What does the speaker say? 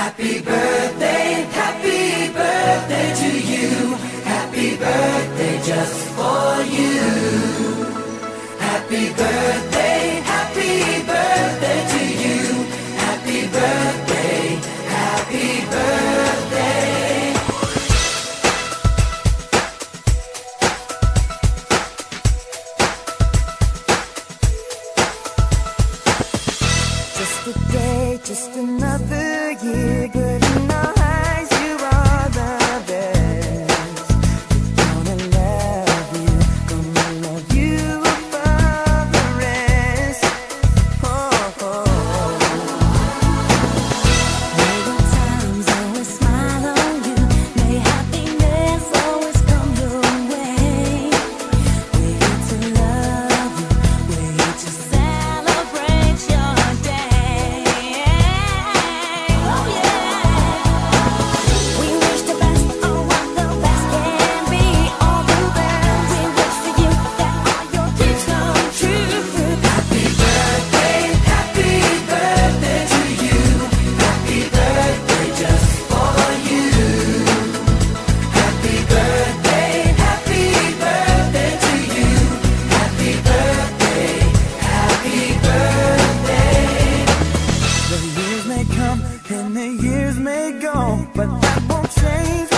happy birthday to you. Happy birthday just for you. Happy birthday to you. Happy birthday, happy birthday. Just a day, just another year, good in our eyes, you are the best. Gonna love you above the rest. Oh, oh. May good times always smile on you, may happiness always come your way. We're here to love you, we're here to celebrate your day. Oh yeah. We wish the best for what the best can be, all the best. We wish for you that all your dreams come true. Happy birthday to you. Happy birthday just for you. Happy birthday to you. Happy birthday, happy birthday. The years may come and the years may go, but that won't change